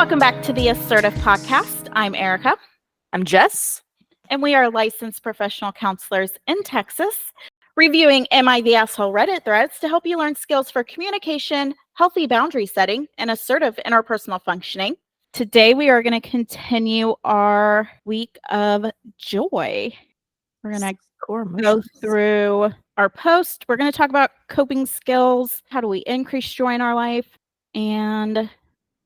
Welcome back to the Assertive Podcast. I'm Erica, I'm Jess. and we are licensed professional counselors in Texas, reviewing Am I the Asshole Reddit threads to help you learn skills for communication, healthy boundary setting, and assertive interpersonal functioning. Today, we are going to continue our week of joy. We're going to go through our post. We're going to talk about coping skills. How do we increase joy in our life? And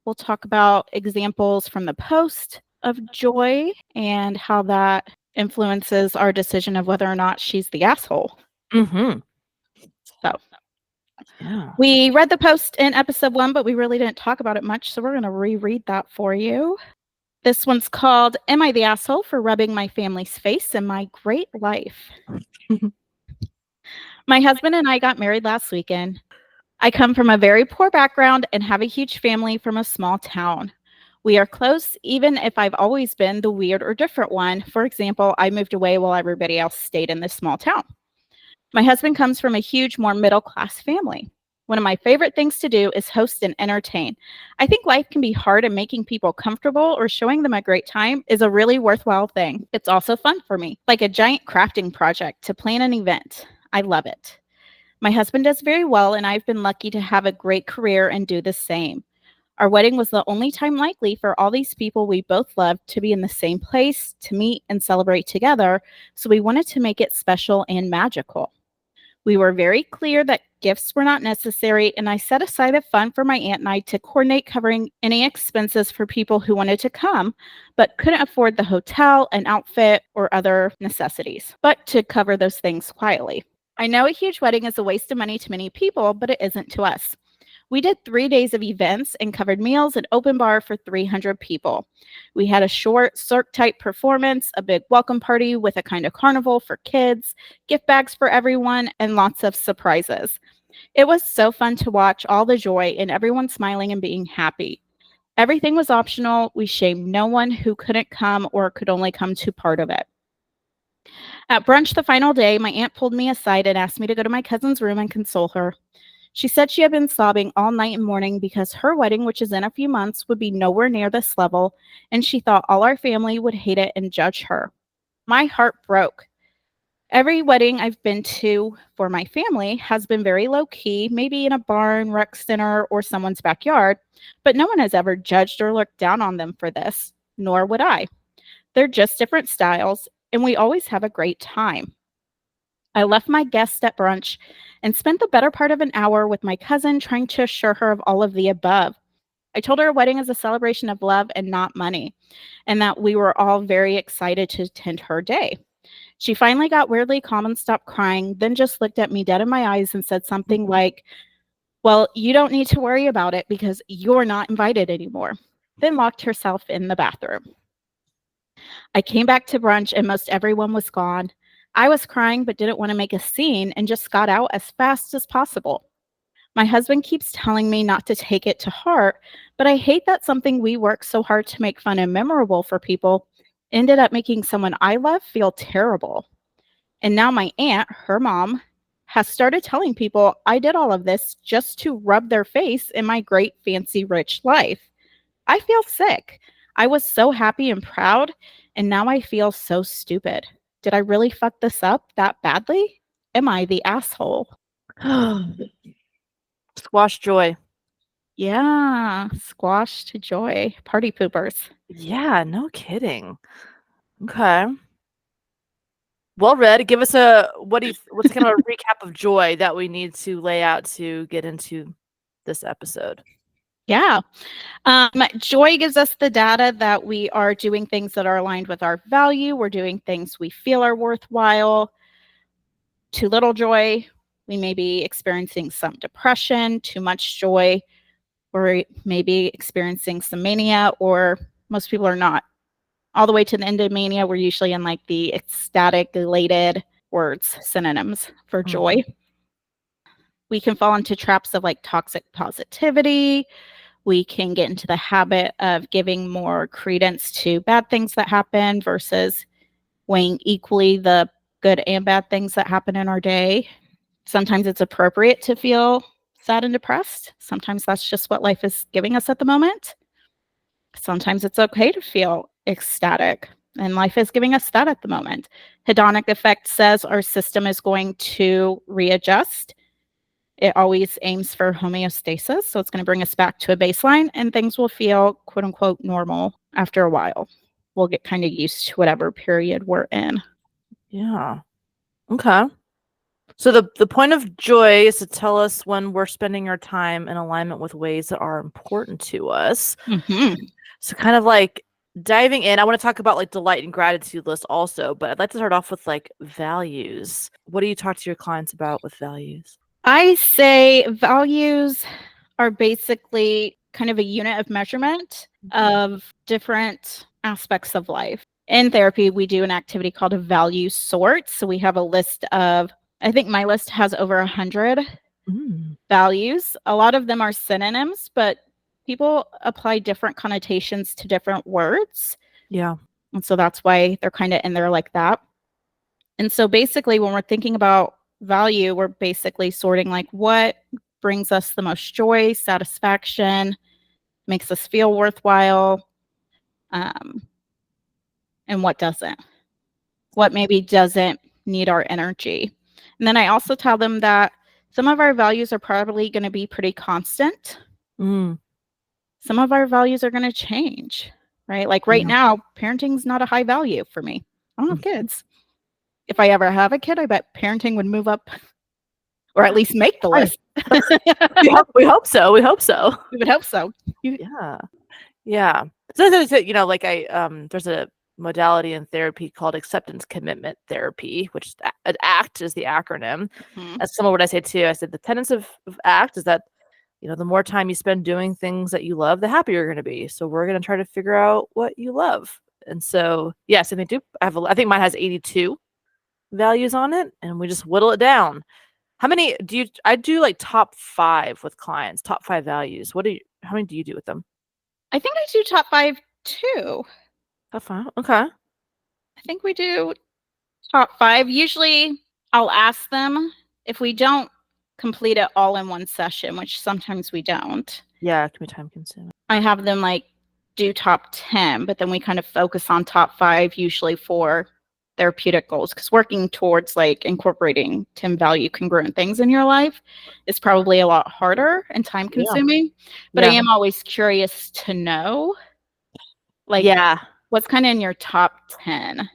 we'll talk about examples from the post of joy and how that influences our decision of whether or not she's the asshole. Mm-hmm. So, yeah. We read the post in episode 1, but we really didn't talk about it much. So we're going to reread that for you. This one's called, Am I the Asshole for Rubbing My Family's Face in My Great Life? My husband and I got married last weekend. I come from a very poor background and have a huge family from a small town. We are close, even if I've always been the weird or different one. For example, I moved away while everybody else stayed in this small town. My husband comes from a huge, more middle-class family. One of my favorite things to do is host and entertain. I think life can be hard, and making people comfortable or showing them a great time is a really worthwhile thing. It's also fun for me, like a giant crafting project to plan an event. I love it. My husband does very well, and I've been lucky to have a great career and do the same. Our wedding was the only time likely for all these people we both loved to be in the same place, to meet and celebrate together, so we wanted to make it special and magical. We were very clear that gifts were not necessary, and I set aside a fund for my aunt and I to coordinate covering any expenses for people who wanted to come, but couldn't afford the hotel, an outfit, or other necessities, but to cover those things quietly. I know a huge wedding is a waste of money to many people, but it isn't to us. We did 3 days of events and covered meals and open bar for 300 people. We had a short, Cirque-type performance, a big welcome party with a kind of carnival for kids, gift bags for everyone, and lots of surprises. It was so fun to watch all the joy and everyone smiling and being happy. Everything was optional. We shamed no one who couldn't come or could only come to part of it. At brunch the final day, my aunt pulled me aside and asked me to go to my cousin's room and console her. She said she had been sobbing all night and morning because her wedding, which is in a few months, would be nowhere near this level, and she thought all our family would hate it and judge her. My heart broke. Every wedding I've been to for my family has been very low-key, maybe in a barn, rec center, or someone's backyard, but no one has ever judged or looked down on them for this, nor would I. They're just different styles, and we always have a great time. I left my guest at brunch and spent the better part of an hour with my cousin trying to assure her of all of the above. I told her a wedding is a celebration of love and not money, and that we were all very excited to attend her day. She finally got weirdly calm and stopped crying, then just looked at me dead in my eyes and said something like, "Well, you don't need to worry about it because you're not invited anymore," then locked herself in the bathroom. I came back to brunch and most everyone was gone. I was crying but didn't want to make a scene and just got out as fast as possible. My husband keeps telling me not to take it to heart, but I hate that something we work so hard to make fun and memorable for people ended up making someone I love feel terrible. And now my aunt, her mom, has started telling people I did all of this just to rub their face in my great, fancy, rich life. I feel sick. I was so happy and proud, and now I feel so stupid. Did I really fuck this up that badly? Am I the asshole? Squash joy. Yeah, squash to joy. Party poopers. Yeah, no kidding. Okay. Well read. Give us what's kind of a recap of joy that we need to lay out to get into this episode. Yeah. Joy gives us the data that we are doing things that are aligned with our value. We're doing things we feel are worthwhile. Too little joy, we may be experiencing some depression. Too much joy, or maybe experiencing some mania, or most people are not. All the way to the end of mania, we're usually in like the ecstatic, elated words, synonyms for joy. We can fall into traps of like toxic positivity. We can get into the habit of giving more credence to bad things that happen versus weighing equally the good and bad things that happen in our day. Sometimes it's appropriate to feel sad and depressed. Sometimes that's just what life is giving us at the moment. Sometimes it's okay to feel ecstatic, and life is giving us that at the moment. Hedonic effect says our system is going to readjust. It always aims for homeostasis, so it's going to bring us back to a baseline, and things will feel quote unquote normal after a while. We'll get kind of used to whatever period we're in. Yeah. Okay. So the point of joy is to tell us when we're spending our time in alignment with ways that are important to us. Mm-hmm. So kind of like diving in, I want to talk about like delight and gratitude list also, but I'd like to start off with like values. What do you talk to your clients about with values? I say values are basically kind of a unit of measurement of different aspects of life. In therapy, we do an activity called a value sort. So we have a list of, I think my list has over 100 values. A lot of them are synonyms, but people apply different connotations to different words. Yeah. And so that's why they're kind of in there like that. And so basically, when we're thinking about value, we're basically sorting like what brings us the most joy, satisfaction, makes us feel worthwhile, um, and what doesn't. What maybe doesn't need our energy. And then I also tell them that some of our values are probably going to be pretty constant. Mm. Some of our values are going to change, right? Like right Yeah. now, parenting's not a high value for me. I don't have Mm. kids. If I ever have a kid, I bet parenting would move up or at least make the Right. list. We hope so. We hope so. We would hope so. Yeah. Yeah. So like there's a modality in therapy called acceptance commitment therapy, which ACT is the acronym. Mhm. That's some of what I say too. I said the tenets of ACT is that the more time you spend doing things that you love, the happier you're going to be. So we're going to try to figure out what you love. And so yes, and they do. I think mine has 82 values on it, and we just whittle it down. How many do you? I do like top 5 with clients. Top 5 values. What do you? How many do you do with them? I think I do top 5 too. Top 5. Okay. I think we do top 5. Usually I'll ask them if we don't complete it all in one session, which sometimes we don't. Yeah, it can be time consuming. I have them like do top 10, but then we kind of focus on top 5 usually for therapeutic goals, because working towards like incorporating 10 value congruent things in your life is probably a lot harder and time Yeah. consuming. But I Yeah. am always curious to know like Yeah. what's kind of in your top 10.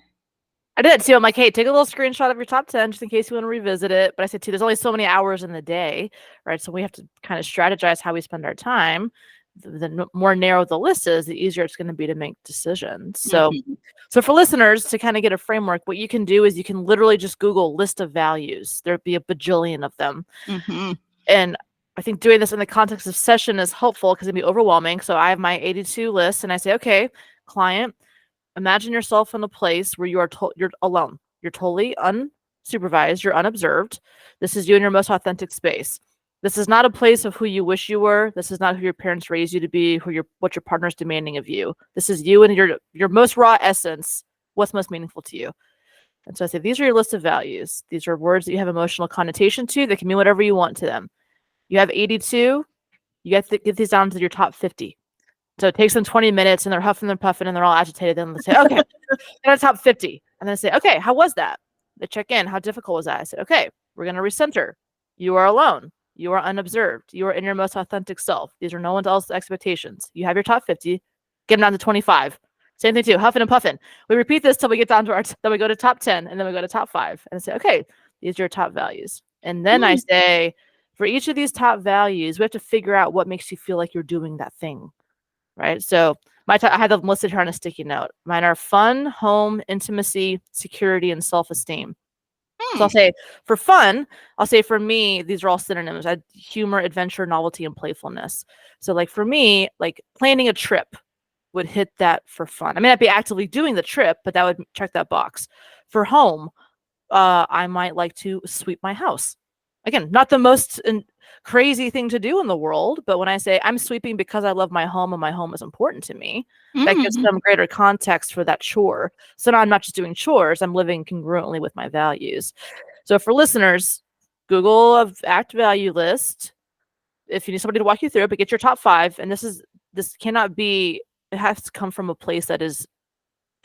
I did too. I'm like, hey, take a little screenshot of your top 10 just in case you want to revisit it. But I said too, there's only so many hours in the day, right? So we have to kind of strategize how we spend our time. The more narrow the list is, the easier it's going to be to make decisions. So, Mhm. so for listeners to kind of get a framework, what you can do is you can literally just Google list of values. There'd be a bajillion of them. Mhm. And I think doing this in the context of session is helpful because it'd be overwhelming. So I have my 82 list and I say, okay, client, imagine yourself in a place where you're alone. You're totally unsupervised, you're unobserved. This is you in your most authentic space. This is not a place of who you wish you were. This is not who your parents raised you to be, what your partner's demanding of you. This is you and your most raw essence, what's most meaningful to you. And so I say, these are your list of values. These are words that you have emotional connotation to. They can mean whatever you want to them. You have 82. You get to get these down to your top 50. So it takes them 20 minutes and they're huffing and puffing and they're all agitated. Then they say, okay, and top 50. And then I say, okay, how was that? They check in. How difficult was that? I said, okay, we're going to recenter. You are alone. You are unobserved. You are in your most authentic self. These are no one else's expectations. You have your top 50. Get them down to 25. Same thing too, huffing and puffing. We repeat this till we get down to then we go to top 10 and then we go to top 5. And I say, okay, these are your top values. And then I Mm. say, for each of these top values, we have to figure out what makes you feel like you're doing that thing, right? So I have them listed here on a sticky note. Mine are fun, home, intimacy, security, and self-esteem. So I'll Hmm. say for fun, I'll say for me, these are all synonyms. Humor, adventure, novelty, and playfulness. So like for me, like planning a trip would hit that for fun. I may not be actively doing the trip, but that would check that box. For home, I might like to sweep my house. Again, not the most crazy thing to do in the world, but when I say I'm sweeping because I love my home and my home is important to me, that gives Mm. some greater context for that chore. So now I'm not just doing chores, I'm living congruently with my values. So for listeners, Google a ACT value list. If you need somebody to walk you through it, but get your top 5. And this cannot be it has to come from a place that is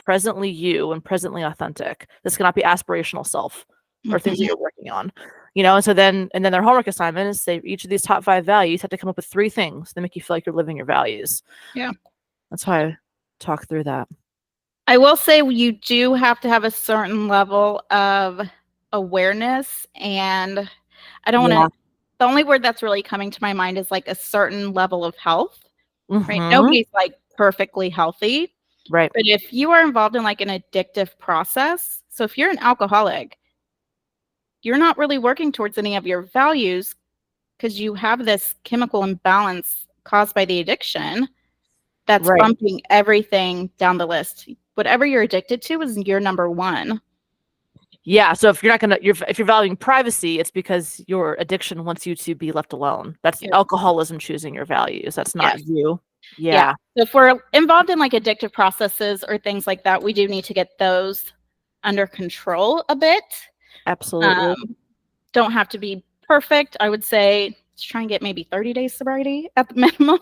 presently you and presently authentic. This cannot be aspirational self or things that Mhm. you're working on. And so then their homework assignment is say each of these top 5 values have to come up with 3 things that make you feel like you're living your values. Yeah. That's how I talk through that. I will say you do have to have a certain level of awareness, and I don't wanna Yeah. the only word that's really coming to my mind is, like, a certain level of health, right? Mhm. Nobody's, like, perfectly healthy, Right. but if you are involved in, like, an addictive process, so if you're an alcoholic, you're not really working towards any of your values because you have this chemical imbalance caused by the addiction that's Right. bumping everything down the list. Whatever you're addicted to is your number 1. Yeah, so if you're not gonna if you're valuing privacy, it's because your addiction wants you to be left alone. That's Yep. alcoholism choosing your values. That's not Yes. you. Yeah. Yeah, So if we're involved in, like, addictive processes or things like that, we do need to get those under control a bit. absolutely. Um, don't have to be perfect. I would say let's try and get maybe 30 days sobriety at the minimum.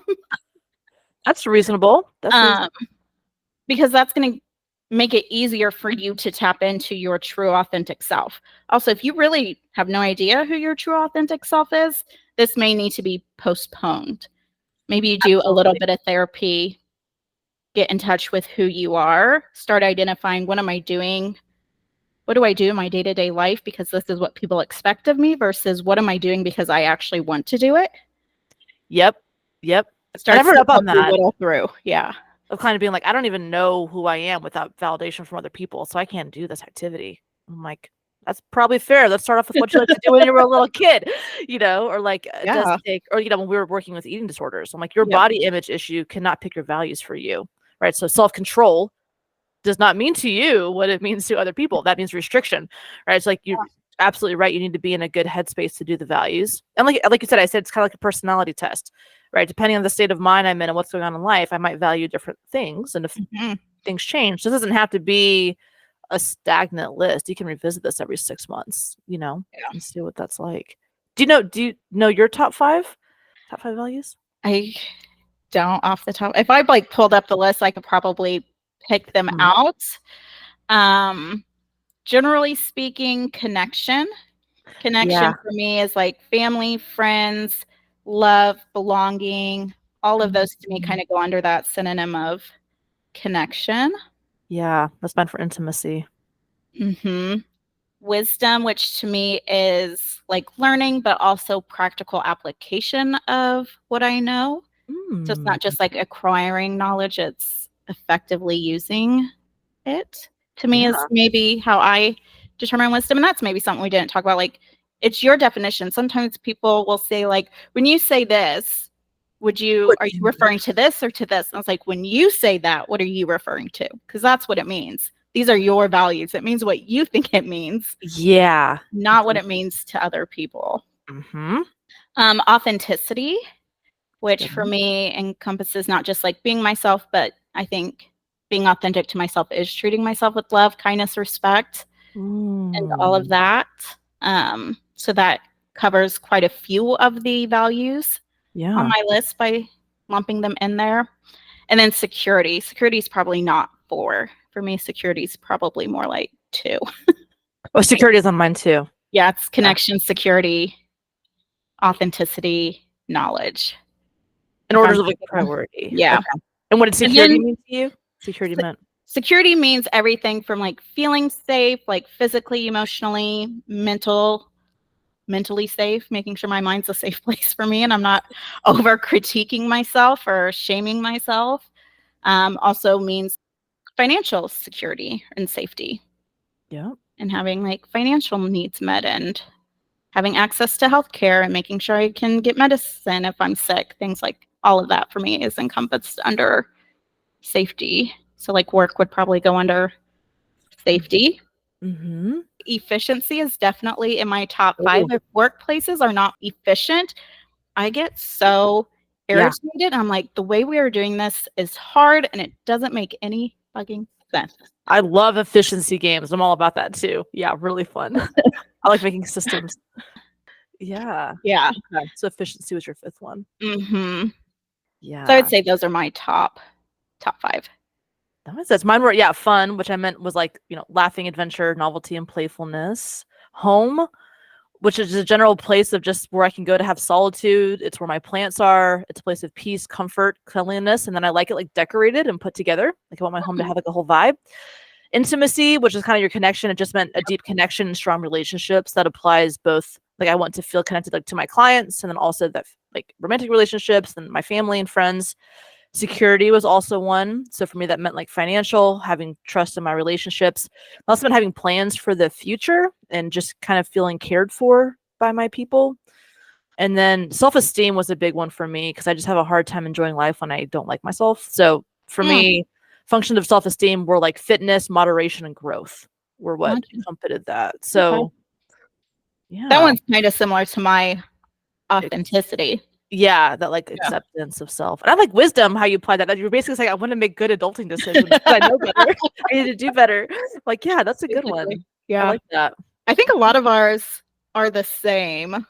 That's reasonable. That's Um, reasonable. because that's going to make it easier for you to tap into your true authentic self. Also, if you really have no idea who your true authentic self is, this may need to be postponed. Maybe you do a little Absolutely. bit of therapy, get in touch with who you are, start identifying what am I doing? What do I do in my day to day life because this is what people expect of me versus what am I doing because I actually want to do it? Yep. Yep. And I've Starts read to up on help you that whittle through. Yeah. of kind of being like, I don't even know who I am without validation from other people, so I can't do this activity. I'm like, that's probably fair. Let's start off with what you like to do when you were a little kid, or like it does Yeah. take, or when we were working with eating disorders, I'm like, your Yep. body image issue cannot pick your values for you, right? So self control does not mean to you what it means to other people. That means restriction, right? It's like you're absolutely right. You need to be in a good headspace to do the values. And like you said, I said it's kind of like a personality test, right? Depending on the state of mind I'm in and what's going on in life, I might value different things. And if Mhm. things change, this doesn't have to be a stagnant list. You can revisit this every 6 months, Yeah. and see what that's like. Do you know your top five values? I don't off the top. If I like pulled up the list, I could probably pick them Mhm. out. Um, generally speaking, connection. Yeah. Connection for me is like family, friends, love, belonging. All of those to me Mhm. kind of go under that synonym of connection. Yeah, that's meant for intimacy. Hmm. Wisdom, which to me is like learning, but also practical application of what I know. So it's Mm. not just like acquiring knowledge, it's effectively using it. To me is Yeah. maybe how I determine wisdom, and that's maybe something we didn't talk about, like, it's your definition. Sometimes people will say, like, "When you say this, are you referring to this or to this?" And I was like, "When you say that, what are you referring to? Because that's what it means. These are your values. It means what you think it means, Yeah. not what it means to other people." Mhm. Authenticity, That's a which good for one. me encompasses not just like being myself, but I think being authentic to myself is treating myself with love, kindness, respect, and all of Mm. that. So that covers quite a few of the values on Yeah. my list by lumping them in there. And then security. Security is probably not 4. For me, security is probably more like 2. Oh, security is on mine too. Yeah, it's Yeah. connection, security, authenticity, knowledge. In If I'm orders of like thinking of, priority. yeah. Okay. And what did And security then mean to you? Security meant security means everything from like feeling safe, like physically, emotionally, mentally safe, making sure my mind's a safe place for me and I'm not over critiquing myself or shaming myself. Also means financial security and safety yeah. and having like financial needs met and having access to healthcare and making sure I can get medicine if I'm sick. Things like all of that for me is encompassed under safety. So like work would probably go under safety. Mm-hmm. Efficiency is definitely in my top 5. Oh, If workplaces are not efficient, I get so yeah. irritated. I'm like, the way we are doing this is hard and it doesn't make any fucking sense. I love efficiency games. I'm all about that too. Yeah, really fun. I like making systems. Yeah. Yeah. Okay. So efficiency was your fifth one. Hmm. So I would Yeah. say those are my top. top 5. That makes sense. Mine were, yeah, fun, which I meant was like, laughing, adventure, novelty, and playfulness. Home, which is a general place of just where I can go to have solitude. It's where my plants are. It's a place of peace, comfort, cleanliness, and then I like it like decorated and put together. Like I want my home to Mm, have like a whole vibe. Intimacy, which is kind of your connection. It just meant a deep connection and strong relationships that applies both. Like I want to feel connected like to my clients, and then also that like romantic relationships and my family and friends. Security was also one. So for me, that meant like financial, having trust in my relationships. It also meant having plans for the future and just kind of feeling cared for by my people. And then self-esteem was a big one for me because I just have a hard time enjoying life when I don't like myself. So for mm, me, functions of self-esteem were like fitness, moderation, and growth were what gotcha. accompanied that. Okay. So That yeah. one's kind of similar to my authenticity. Yeah, that like Yeah. acceptance of self. And I like wisdom, how you apply that. That you're basically saying, I want to make good adulting decisions because I know better. I need to do better. Like, yeah, that's a good Basically. one. I Yeah. like that. I think a lot of ours are the same.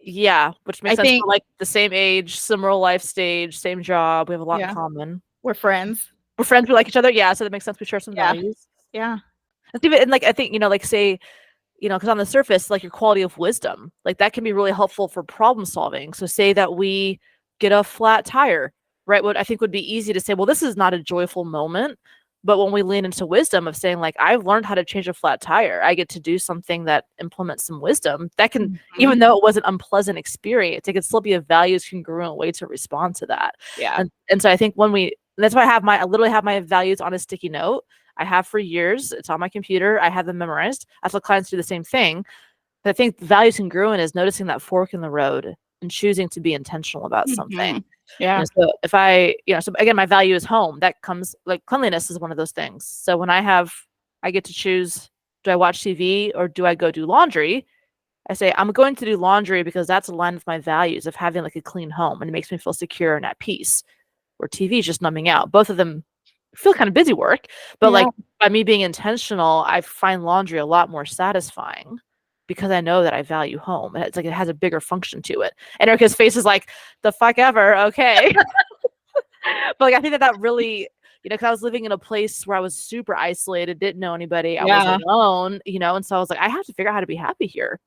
Yeah, which I makes sense. think, We're like the same age, similar life stage, same job. We have a lot in yeah, common. we're friends. We're friends. We like each other. Yeah, so that makes sense. We share some Yeah. values. Yeah. And even and like I think like say because on the surface, like your quality of wisdom, like that can be really helpful for problem solving. So, say that we get a flat tire, right? What I think would be easy to say, well, this is not a joyful moment. But when we lean into wisdom of saying, like, I've learned how to change a flat tire, I get to do something that implements some wisdom that can, Mhm. even though it was an unpleasant experience, it can still be a values congruent way to respond to that. Yeah. And so I think that's why I literally have my values on a sticky note. I have for years. It's on my computer. I have them memorized. I tell clients to do the same thing. But I think values congruent is noticing that fork in the road and choosing to be intentional about something. Mhm. Yeah. So if so again, my value is home. That comes like cleanliness is one of those things. So when I get to choose, do I watch TV or do I go do laundry? I say I'm going to do laundry because that's aligned with my values of having like a clean home and it makes me feel secure and at peace. Or TV is just numbing out. Both of them feel kind of busy work, but Yeah. like by me being intentional, I find laundry a lot more satisfying because I know that I value home. And it's like it has a bigger function to it. And Erica's face is like, the fuck ever, okay. But like I think that really, because I was living in a place where I was super isolated, didn't know anybody, I was Yeah. alone, and so I was like, I have to figure out how to be happy here.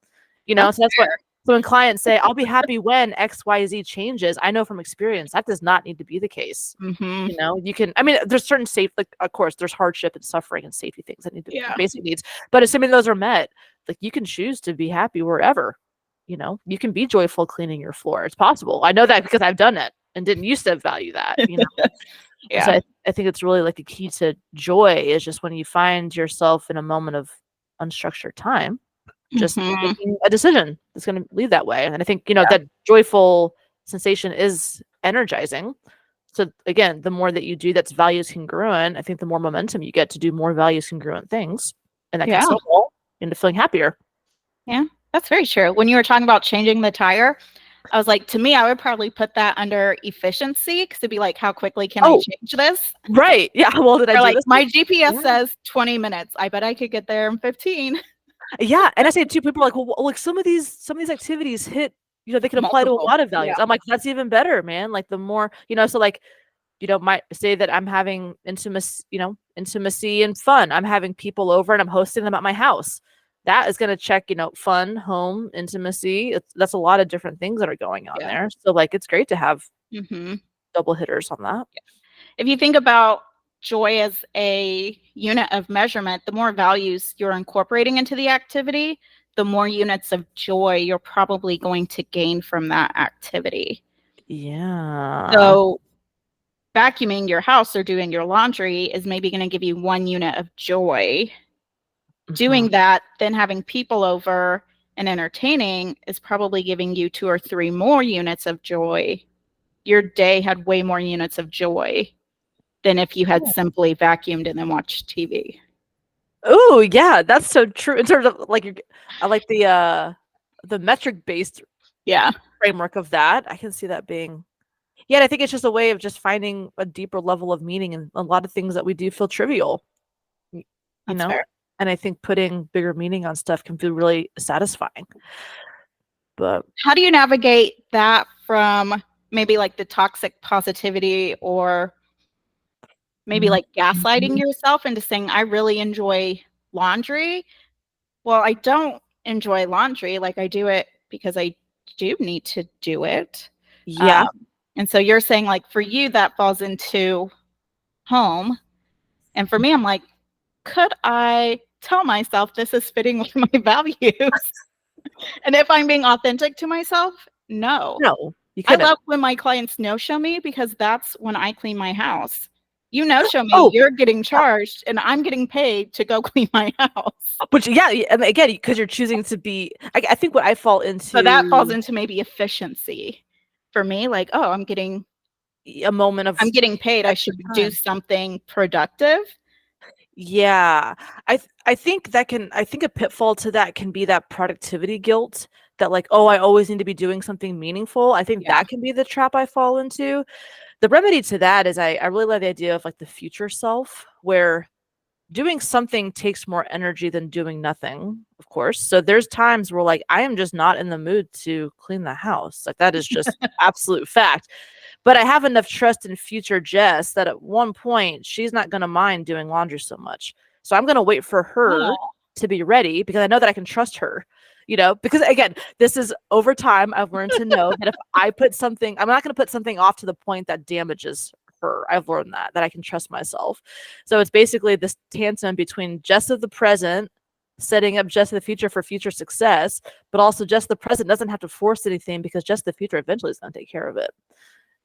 That's So that's what fair. so when clients say, I'll be happy when XYZ changes, I know from experience that does not need to be the case. Mhm. You can, I mean, there's certain safe, like, of course, there's hardship and suffering and safety things that need to, Yeah. basic needs. But assuming those are met, like, you can choose to be happy wherever. You can be joyful cleaning your floor. It's possible. I know that because I've done it and didn't used to value that. And so Yeah. I think it's really like a key to joy is just when you find yourself in a moment of unstructured time, just Mhm. making a decision that's going to lead that way. And I think, Yeah. that joyful sensation is energizing. So again, the more that you do that's values congruent, I think the more momentum you get to do more values congruent things. And that can Yeah. snowball into feeling happier. Yeah. That's very true. When you were talking about changing the tire, I was like, to me, I would probably put that under efficiency because it'd be like, how quickly can I Oh, change this? right. Yeah. Well, did I Or do like, this? my GPS Yeah. says 20 minutes. I bet I could get there in 15. Yeah, and I say too, people are like, well, like some of these activities hit, they can apply to a Multiple. lot of Yeah. values. I'm like, that's even better, man. Like the more, so like, might say that I'm having intimacy and fun. I'm having people over and I'm hosting them at my house. That is going to check, fun, home, intimacy. That's a lot of different things that are going on Yeah. there. So like, it's great to have Hmm. double hitters on that. If you think about joy as a unit of measurement, the more values you're incorporating into the activity, the more units of joy you're probably going to gain from that activity. Yeah. So, vacuuming your house or doing your laundry is maybe going to give you 1 unit of joy. Mhm. Doing that, then having people over and entertaining is probably giving you 2 or 3 more units of joy. Your day had way more units of joy than if you had simply vacuumed and then watched TV. Oh, yeah, that's so true in terms of like I like the metric based Yeah, framework of that. I can see that being. Yeah, and I think it's just a way of just finding a deeper level of meaning in a lot of things that we do feel trivial, y- you that's know? fair. And I think putting bigger meaning on stuff can feel really satisfying. But How do you navigate that from maybe like the toxic positivity or maybe like gaslighting Mhm. yourself into saying, I really enjoy laundry. Well, I don't enjoy laundry. Like I do it because I do need to do it. Yeah. Um, and so you're saying like for you that falls into home. And for me, I'm like, could I tell myself this is fitting with my values? And if I'm being authentic to myself, no. No, you I couldn't. love when my clients no show me because that's when I clean my house. You no show me, Oh, you're getting charged and I'm getting paid to go clean my house. which and again, because you're choosing to be I think what I fall So that falls into into maybe efficiency for me. Like, oh, a moment I'm of getting paid. I extra should do time. something productive. Yeah. I think a pitfall to that can be that productivity guilt that like, oh, I always need to be doing something meaningful. I think Yeah. that can be the trap I fall into. The remedy to that is I really like the idea of like the future self where doing something takes more energy than doing nothing, of course. So there's times where like I am just not in the mood to clean the house. Like that is just absolute fact. But I have enough trust in future Jess that at one point she's not going to mind doing laundry so much. So I'm going to wait for her Oh, to be ready because I know that I can trust her. Because again, this is over time. I've learned to know that if I put something, I'm not going to put something off to the point that damages her. I've learned that I can trust myself. So it's basically this tandem between Jess of the present, setting up Jess of the future for future success, but also Jess the present doesn't have to force anything because Jess the future eventually is going to take care of it.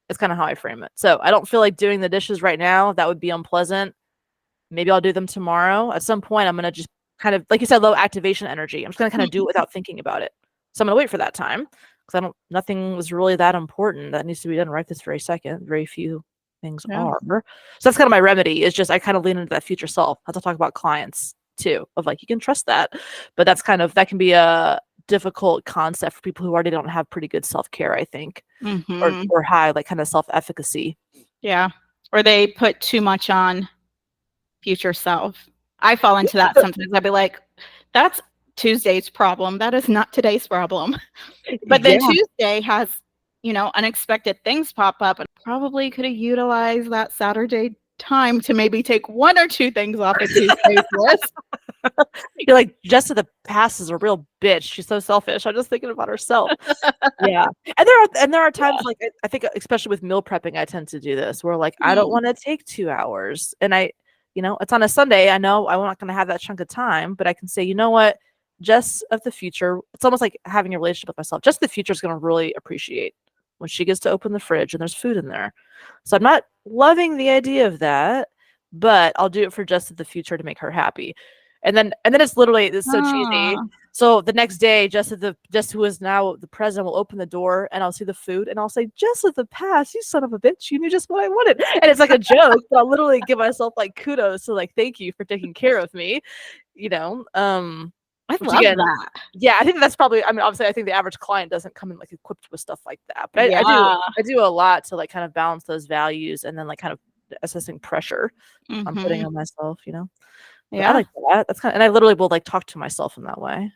It's kind of how I frame it. So I don't feel like doing the dishes right now. That would be unpleasant. Maybe I'll do them tomorrow. At some point, I'm going to just kind of, like you said, low activation energy. I'm just going to kind of do it without thinking about it. So I'm going to wait for that time because nothing was really that important that needs to be done right this very second. Very few things yeah. are. So that's kind of my remedy is just I kind of lean into that future self. I have to talk about clients too of like, you can trust that. But that can be a difficult concept for people who already don't have pretty good self-care, I think, Hmm. or high, like kind of self-efficacy. Yeah. Or they put too much on future self. I fall into that sometimes. I'd be like, that's Tuesday's problem. That is not today's problem. But then Yeah. Tuesday has, unexpected things pop up and probably could have utilized that Saturday time to maybe take one or two things off of Tuesday's list. You're like, Jess of the past is a real bitch. She's so selfish. I'm just thinking about herself. Yeah. And there are times Yeah. like I think especially with meal prepping, I tend to do this where like I don't Mm. want to take 2 hours. And it's on a Sunday. I know I'm not gonna have that chunk of time, but I can say, you know what? Jess of the future, it's almost like having a relationship with myself. Jess of the future is gonna really appreciate when she gets to open the fridge and there's food in there. So I'm not loving the idea of that, but I'll do it for Jess of the future to make her happy. And then it's so cheesy. Ah, So the next day, Jess who is now the president will open the door and I'll see the food and I'll say, Jess of the past, you son of a bitch, you knew just what I wanted. And it's like a joke, but I'll literally give myself like kudos to like thank you for taking care of me, you know. I Which love again, that. yeah, I think that's probably obviously I think the average client doesn't come in like equipped with stuff like that. But Yeah. I do a lot to like kind of balance those values and then like kind of assessing pressure I'm putting Hmm. on myself. But I Yeah. like that. That's kind of, and I literally will like talk to myself in that way.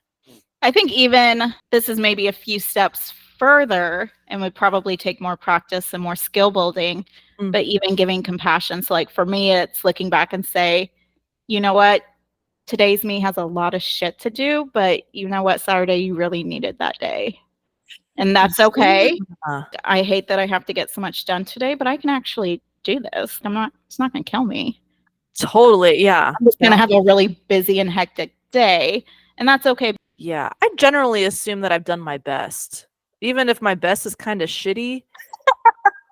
I think even this is maybe a few steps further and would probably take more practice and more skill building, Mm. but even giving compassion. So, like for me, it's looking back and say, you know what? Today's me has a lot of shit to do, but you know what? Saturday, you really needed that day. And that's okay. Yeah. I hate that I have to get so much done today, but I can actually do this. It's not going to kill me. Totally. Yeah. I'm just going to Yeah. have a really busy and hectic day. And that's okay. Yeah. I generally assume that I've done my best. Even if my best is kind of shitty,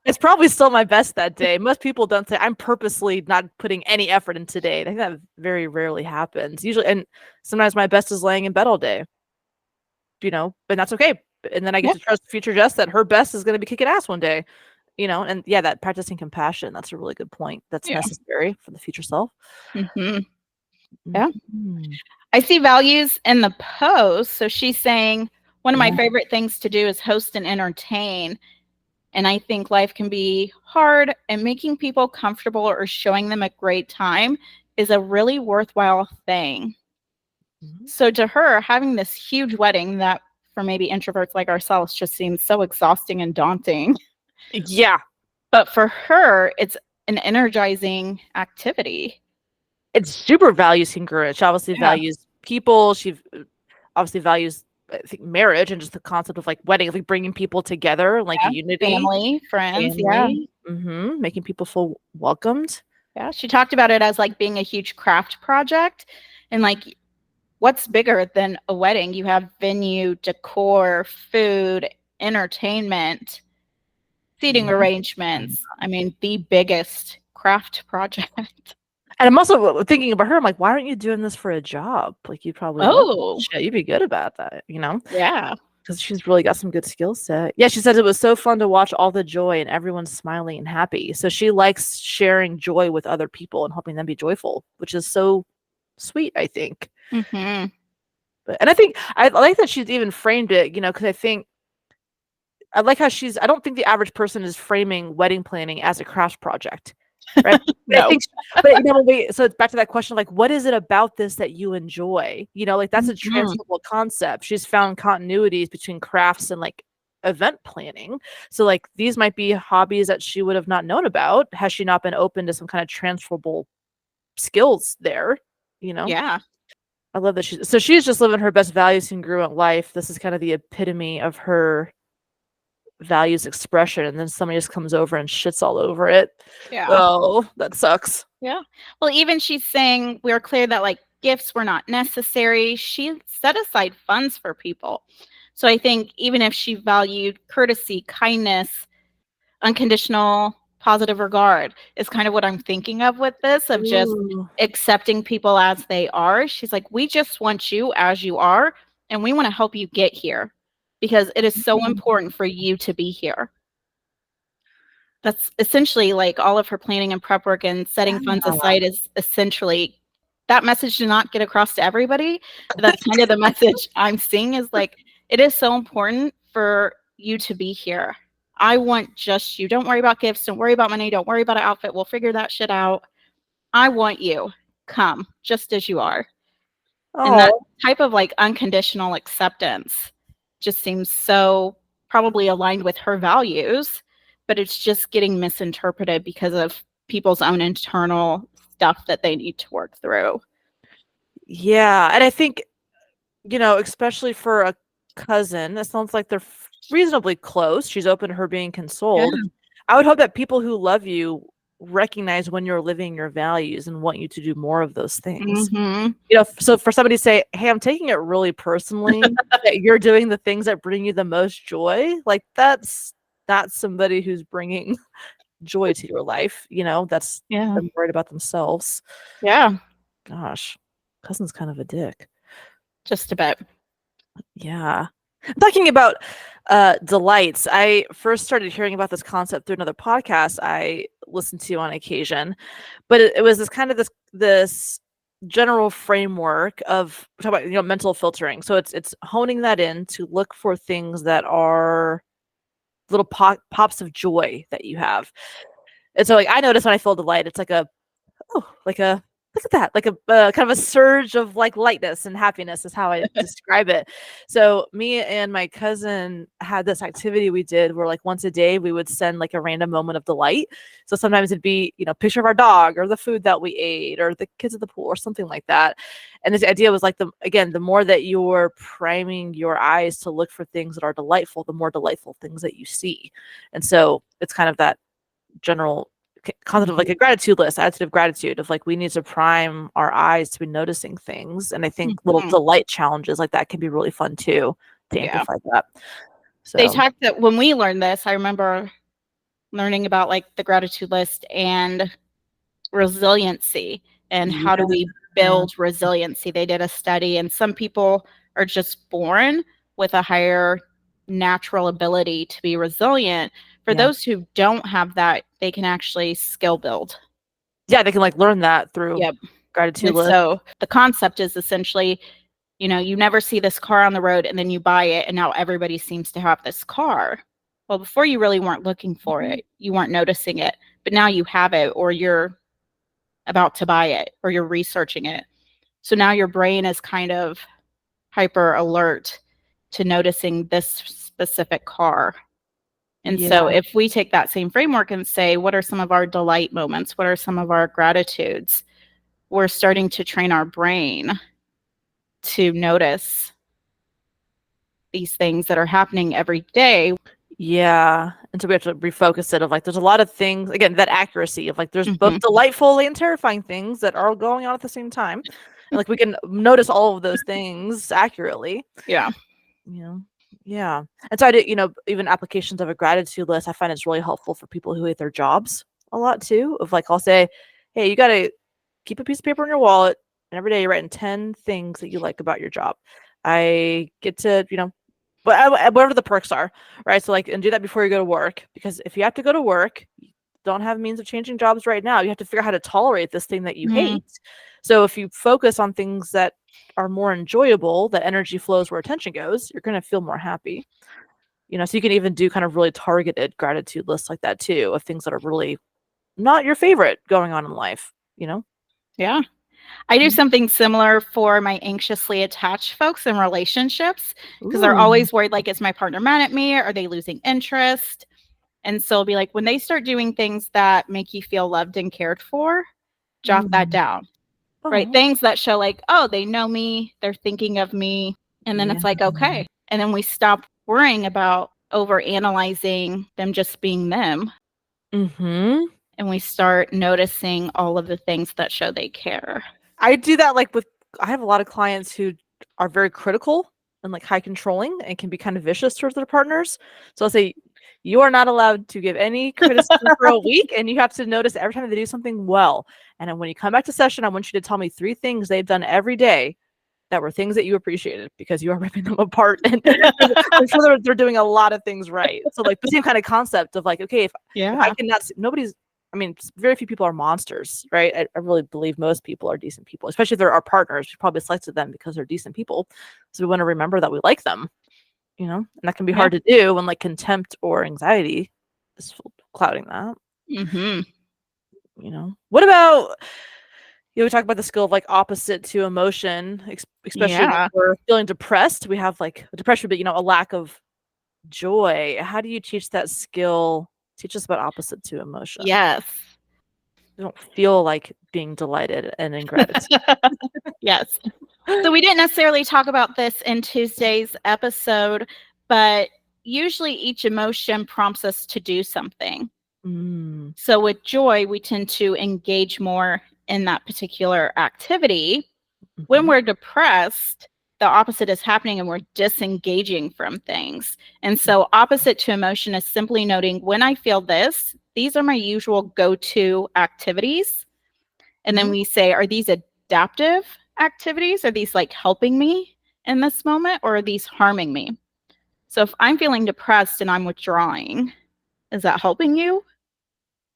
it's probably still my best that day. Most people don't say I'm purposely not putting any effort in today. I think that very rarely happens. Usually, and sometimes my best is laying in bed all day, but that's okay. And then I get Yeah. to trust future Jess that her best is going to be kicking ass one day, and yeah, that practicing compassion, that's a really good point. That's Yeah. necessary for the future self. Hmm. Yeah. Mhm. I see values in the post. So she's saying, one of my Yeah. favorite things to do is host and entertain. And I think life can be hard, and making people comfortable or showing them a great time is a really worthwhile thing. Mhm. So to her, having this huge wedding that for maybe introverts like ourselves just seems so exhausting and daunting. Yeah. But for her, it's an energizing activity. It's super values congruent. She obviously Yeah. values people. She obviously values, I think, marriage and just the concept of like wedding, like bringing people together, like Yeah. unity, Family, friends. Yeah. family, making people feel welcomed. Yeah. She talked about it as like being a huge craft project. And like, what's bigger than a wedding? You have venue, decor, food, entertainment, seating Yeah. arrangements. I mean, the biggest craft project. And I'm also thinking about her. I'm like, why aren't you doing this for a job? Like, you probably love this Oh, shit. You'd be good about that, yeah. because she's really got some good skill set. Yeah, she says it was so fun to watch all the joy and everyone smiling and happy. So she likes sharing joy with other people and helping them be joyful, which is so sweet, I think. Hmm. And I think I like that she's even framed it, because I like how I don't think the average person is framing wedding planning as a craft project, right? But I No. think, so it's back to that question, like, what is it about this that you enjoy? Like that's a Hmm. transferable concept. She's found continuities between crafts and like event planning. So like these might be hobbies that she would have not known about has she not been open to some kind of transferable skills there, you know? Yeah. I love that she's just living her best values congruent life. This is kind of the epitome of her values expression, and then somebody just comes over and shits all over it. Yeah. Oh, that sucks. Yeah. Well, even she's saying we are clear that like gifts were not necessary. She set aside funds for people. So I think even if she valued courtesy, kindness, unconditional positive regard is kind of what I'm thinking of with this, of just Ooh. accepting people as they are. She's like, we just want you as you are, and we want to help you get here because it is so important for you to be here. That's essentially like all of her planning and prep work and setting funds Yeah. aside is essentially that message did not get across to everybody. But that's kind of the message I'm seeing is like, it is so important for you to be here. I want just you. Don't worry about gifts. Don't worry about money. Don't worry about an outfit. We'll figure that shit out. I want you. Come just as you are. And that Oh, type of like unconditional acceptance just seems so probably aligned with her values, but it's just getting misinterpreted because of people's own internal stuff that they need to work through. yeah. And I think, especially for a cousin, it sounds like they're reasonably close. She's open to her being Yeah. consoled. I would hope that people who love you recognize when you're living your values and want you to do more of those things. Mhm. So for somebody to say, hey, I'm taking it really personally that you're doing the things that bring you the most joy, like that's somebody who's bringing joy to your life, that's Yeah. them worried about themselves. Yeah. Gosh, cousin's kind of a dick. Just a bit. Yeah. Talking about delights, I first started hearing about this concept through another podcast I listened to on occasion, but it was this general framework of talk about mental filtering. So it's honing that in to look for things that are little pops of joy that you have. And so like I notice when I feel delight, it's like like a look at that, like a kind of a surge of like lightness and happiness is how I describe it. So me and my cousin had this activity we did where like once a day we would send like a random moment of delight. So sometimes it'd be, picture of our dog or the food that we ate or the kids at the pool or something like that. And this idea was like the more that you're priming your eyes to look for things that are delightful, the more delightful things that you see. And so it's kind of that general concept of like a gratitude list, attitude of gratitude, of like we need to prime our eyes to be noticing things. And I think little Mhm. delight challenges like that can be really fun too to Yeah. amplify that. They So talked that when we learned this, I remember learning about like the gratitude list and resiliency and how do yeah, we build resiliency. They did a study, and some people are just born with a higher natural ability to be resilient. For yeah, those who don't have that, they can actually skill build. yeah, they can like learn that through Yep. gratitude And list. so the concept is essentially, you never see this car on the road and then you buy it and now everybody seems to have this car. Well, before you really weren't looking for it, you weren't noticing it, but now you have it or you're about to buy it or you're researching it. So now your brain is kind of hyper alert to noticing this specific car. And Yeah. so if we take that same framework and say, what are some of our delight moments? What are some of our gratitudes? We're starting to train our brain to notice these things that are happening every day. Yeah. And so we have to refocus it of like, there's a lot of things, again, that accuracy of like, there's both Mhm. delightful and terrifying things that are going on at the same time. And like, we can notice all of those things accurately, Yeah. you know? Yeah. And so I did, even applications of a gratitude list, I find it's really helpful for people who hate their jobs a lot too. Of like, I'll say, hey, you got to keep a piece of paper in your wallet, and every day you're writing 10 things that you like about your job. I get to, whatever the perks are, right? So like, and do that before you go to work, because if you have to go to work, you don't have means of changing jobs right now. You have to figure out how to tolerate this thing that you hate. So if you focus on things that are more enjoyable, that energy flows where attention goes, you're going to feel more happy. So you can even do kind of really targeted gratitude lists like that too, of things that are really not your favorite going on in life. Yeah. I do Mhm. something similar for my anxiously attached folks in relationships because they're Ooh. always worried, like, is my partner mad at me? Are they losing interest? And so it'll be like when they start doing things that make you feel loved and cared for, jot that Mm. down, right? Oh, Things that show like, oh, they know me, they're thinking of me. And then yeah. it's like, okay. And then we stop worrying about over analyzing them just being them. Mhm. And we start noticing all of the things that show they care. I do that, like, I have a lot of clients who are very critical and, like, high controlling and can be kind of vicious towards their partners. So I'll say, "You are not allowed to give any criticism for a week, and you have to notice every time they do something well. And then when you come back to session, I want you to tell me 3 things they've done every day that were things that you appreciated, because you are ripping them apart, and I'm sure they're doing a lot of things right." So, like, the same kind of concept of, like, okay, if I Yeah. cannot s nobody's I mean, very few people are monsters, right? I really believe most people are decent people, especially if they're our partners. We probably selected them because they're decent people. So we want to remember that we like them, and that can be Yeah. hard to do when like contempt or anxiety is clouding Mhm. that. What about, we talk about the skill of like opposite to emotion, especially when Yeah. we're feeling depressed. We have like depression, but a lack of joy. How do you teach that skill? Teach us about opposite to emotion. Yes. You don't feel like being delighted and in gratitude. Yes. So we didn't necessarily talk about this in Tuesday's episode, but usually each emotion prompts us to do something. Mm, So with joy, we tend to engage more in that particular activity. When mhm, we're depressed, the opposite is happening and we're disengaging from things. And mm, so, opposite to emotion is simply noting when I feel this, these are my usual go to activities. And then mhm, we say, are these adaptive activities? Are these like helping me in this moment or are these harming me? So, if I'm feeling depressed and I'm withdrawing, is that helping you?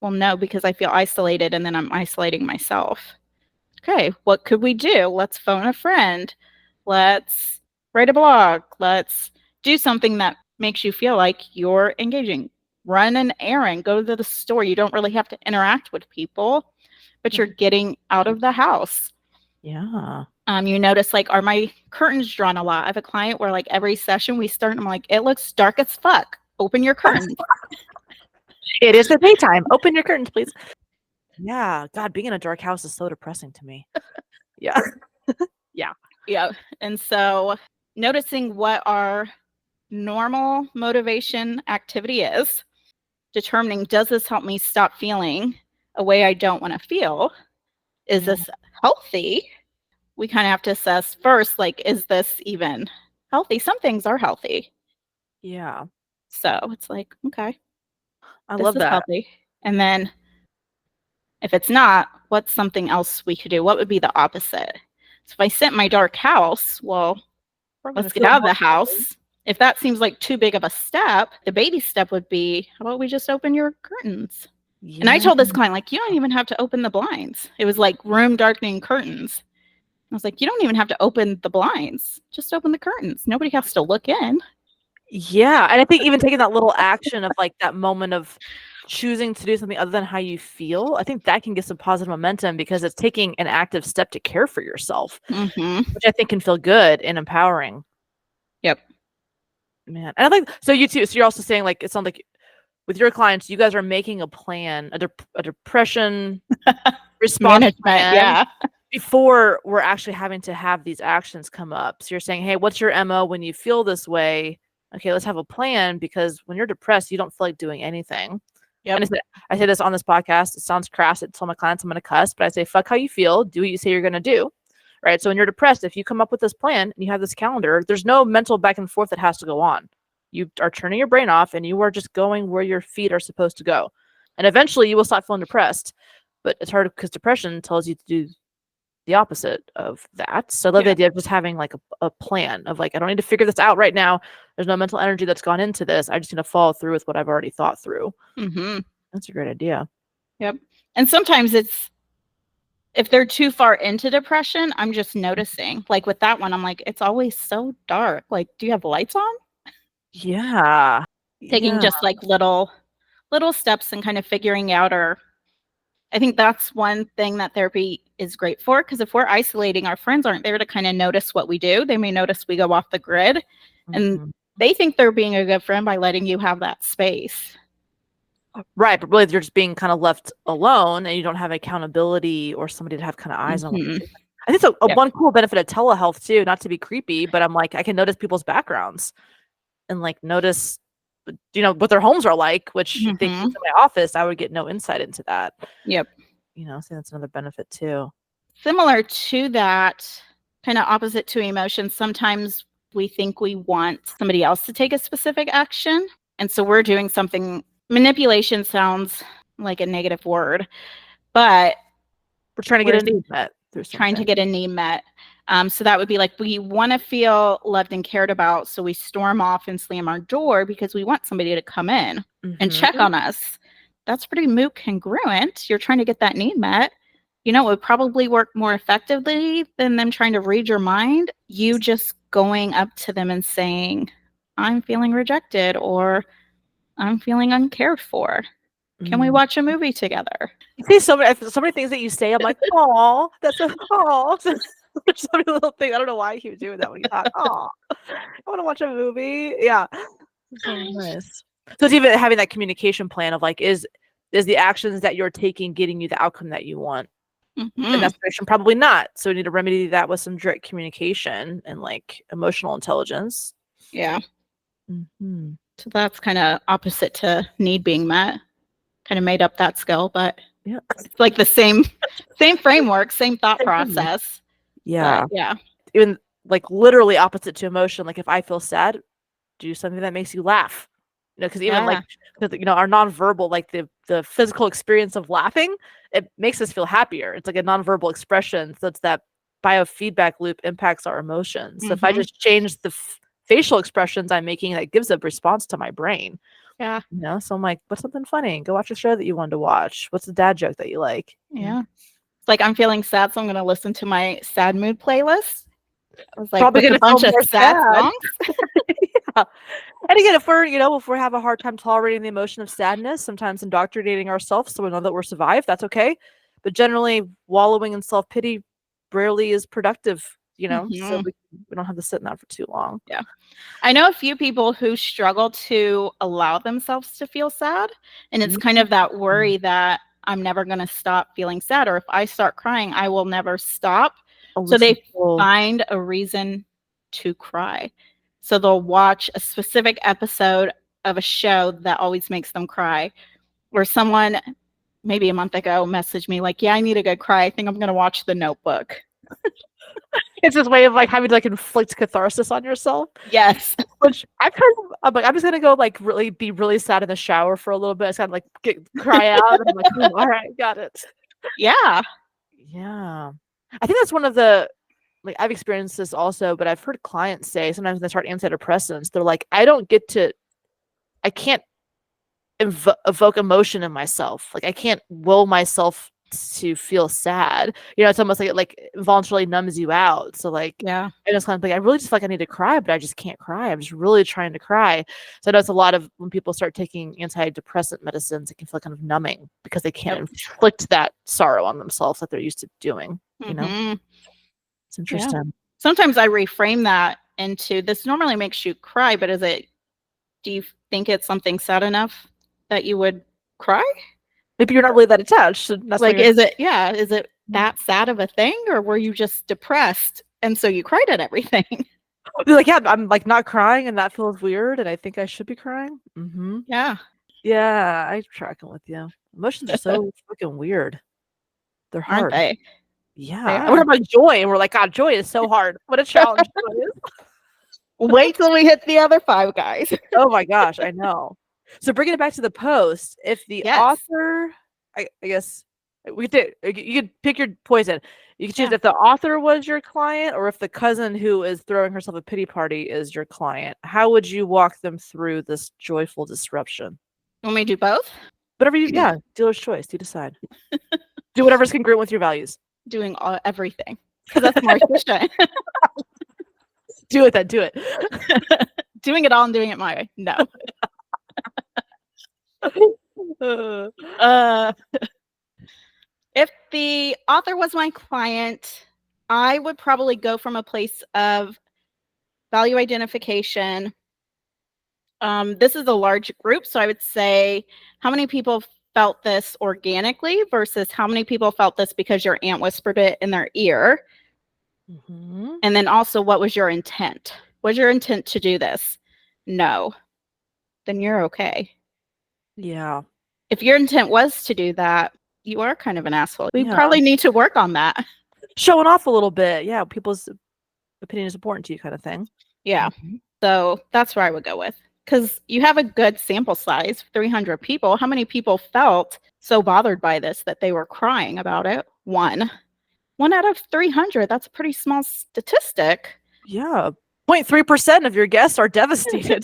Well, no, because I feel isolated and then I'm isolating myself. Okay, what could we do? Let's phone a friend. Let's write a blog. Let's do something that makes you feel like you're engaging. Run an errand, go to the store. You don't really have to interact with people, but mm, you're getting out of the house. yeah. You notice, like, are my curtains drawn a lot? I have a client where, like, every session we start, I'm like, it looks dark as fuck. Open your curtains. It is the daytime. Open your curtains, please. Yeah, God, being in a dark house is so depressing to me. Yeah. Yeah. Yeah. And so noticing what our normal motivation activity is, determining does this help me stop feeling a way I don't want to feel? Is Yeah. this healthy? We kind of have to assess first, like, is this even healthy? Some things are healthy. Yeah. So it's like, okay, I this love is that. healthy. And then if it's not, what's something else we could do? What would be the opposite? So if I sit in my dark house, well, I'm gonna let's get feel out of more the happy. house. If that seems like too big of a step, the baby step would be, how about we just open your curtains? And I Yeah. told this client, like, you don't even have to open the blinds. It was like room darkening curtains. I was like, you don't even have to open the blinds. Just open the curtains. Nobody has to look in. Yeah, and I think even taking that little action of, like, that moment of choosing to do something other than how you feel, I think that can get some positive momentum because it's taking an active step to care for yourself, Mm-hmm. which I think can feel good and empowering. Yep. Man, and I like, so you too, so you're also saying, like, it sounds like with your clients, you guys are making a plan, a depression response Management, plan yeah. before we're actually having to have these actions come up. So you're saying, hey, what's your MO when you feel this way? Okay, let's have a plan, because when you're depressed, you don't feel like doing anything. And Yep. I say this on this podcast. It sounds crass. I tell my clients I'm going to cuss, but I say, fuck how you feel. Do what you say you're going to do. Right. So when you're depressed, if you come up with this plan and you have this calendar, there's no mental back and forth that has to go on. You are turning your brain off and you are just going where your feet are supposed to go. And eventually you will stop feeling depressed. But it's hard because depression tells you to do the opposite of that. So I love the Yeah. idea of just having like a plan of like, I don't need to figure this out right now. There's no mental energy that's gone into this. I just need to follow through with what I've already thought through. Mm-hmm. That's a great idea. Yep. And sometimes it's if they're too far into depression, I'm just noticing. Like with that one, I'm like, it's always so dark. Like, do you have lights on? Yeah. Taking Yeah. just like little steps and kind of figuring out, or I think that's one thing that therapy is great for, because if we're isolating, our friends aren't there to kind of notice what we do. They may notice we go off the grid, and Mhm. they think they're being a good friend by letting you have that space. Right, but really you're just being kind of left alone and you don't have accountability or somebody to have kind of eyes on what Mm-hmm. you're doing. I think it's a Yeah. one cool benefit of telehealth too, not to be creepy, but I'm like, I can notice people's backgrounds and like notice, what their homes are like, which if they came Mm-hmm. to my office, I would get no insight into that. Yep. So that's another benefit too. Similar to that, kind of opposite to emotions, sometimes we think we want somebody else to take a specific action. And so we're doing something. Manipulation sounds like a negative word, but We're trying to get we're a need met through trying to something. get a need met. So that would be like we want to feel loved and cared about. So we storm off and slam our door because we want somebody to come in and check Mm-hmm. on us. That's pretty moot congruent. You're trying to get that need met. It would probably work more effectively than them trying to read your mind. You just going up to them and saying, I'm feeling rejected, or I'm feeling uncared for. Can we Mm. watch a movie together? You see so many things that you say. I'm like, oh, that's so, oh. There's so many little things. I don't know why he was doing that when you talk. Oh, I want to watch a movie. Yeah, it's so nice. So it's even having that communication plan of like, is the actions that you're taking getting you the outcome that you want? In Mm-hmm. that situation, probably not. So we need to remedy that with some direct communication and like emotional intelligence. Yeah. Mm-hmm. So that's kind of opposite to need being met. Kind of made up that skill, but Yeah. it's like the same framework, same thought process. But Yeah. yeah. Even like literally opposite to emotion. Like if I feel sad, do something that makes you laugh. Because even like Yeah. our nonverbal, like the physical experience of laughing, it makes us feel happier. It's like a nonverbal expression. So it's that biofeedback loop impacts our emotions. So if I Mm-hmm. just change the facial expressions I'm making, that gives a response to my brain. Yeah. So I'm like, what's something funny? Go watch a show that you wanted to watch. What's the dad joke that you like? Yeah. It's like I'm feeling sad, so I'm going to listen to my sad mood playlist. I was like Probably with a gonna feel bunch of more sad sad. songs. Yeah. And again, if we have a hard time tolerating the emotion of sadness, sometimes indoctrinating ourselves so we know that we're survived, that's okay. But generally, wallowing in self pity rarely is productive. So Mm-hmm. we don't have to sit in that for too long. Yeah. I know a few people who struggle to allow themselves to feel sad. And it's kind of that Mm. worry that I'm never going to stop feeling sad. Or if I start crying, I will never stop. Oh, So this is they cool. find a reason to cry. So they'll watch a specific episode of a show that always makes them cry. Where someone maybe a month ago messaged me, like, yeah, I need a good cry. I think I'm going to watch The Notebook. It's this way of like having to like inflict catharsis on yourself. Yes. Which I'm like, I'm just gonna go like really be really sad in the shower for a little bit. It's kind of like cry out. And I'm like, oh, all right, got it. Yeah. Yeah. I think that's one of the like I've experienced this also, but I've heard clients say sometimes when they start antidepressants, they're like, I can't evoke emotion in myself. Like I can't will myself to feel sad. It's almost like it like voluntarily numbs you out. So like Yeah. I just kind of like I really just feel like I need to cry, but I just can't cry. I'm just really trying to cry. So I know it's a lot of when people start taking antidepressant medicines, it can feel kind of numbing because they can't Yep. inflict that sorrow on themselves that they're used to doing. Mm-hmm. It's Yeah. interesting. Sometimes I reframe that into this normally makes you cry, but do you think it's something sad enough that you would cry? Maybe you're not really that attached, and that's why Like, you're is it that sad of a thing, or were you just depressed and so you cried at everything? You're like, "Yeah, I'm, like, not crying, and that feels weird, and I think I should be crying." Mhm. Yeah, Yeah, I'm tracking with you. Emotions are so freaking weird. They're aren't hard. they? They Yeah. And what are. about joy? And we're like, "God, joy is so hard. What a challenge joy is." Wait till we hit the other 5 guys. Oh my gosh, I know. So bringing it back to the post, if the Yes. author I guess we did you could pick your poison. You can choose Yeah. if the author was your client or if the cousin who is throwing herself a pity party is your client. How would you walk them through this joyful disruption? Want me to do both? Whatever you yeah, dealer's choice, you decide. Do whatever's congruent with your values. Doing everything, because that's more efficient. Do it then, do it. Doing it all and doing it my way. No. Uh, Uh, if the author was my client, I would probably go from a place of value identification. This is a large group, so I would say how many people felt this organically versus how many people felt this because your aunt whispered it in their ear. mhm. And then also, what was your intent? Was your intent to do this? No. Then you're okay. Yeah. If your intent was to do that, you are kind of an asshole. We Yeah. probably need to work on that. Showing off a little bit. Yeah, people's opinion is important to you kind of thing. Yeah. Mhm. So that's where I would go with. Because you have a good sample size, 300 people. How many people felt so bothered by this that they were crying about it? One. One out of 300. That's a pretty small statistic. Yeah. 0.3% of your guests are devastated.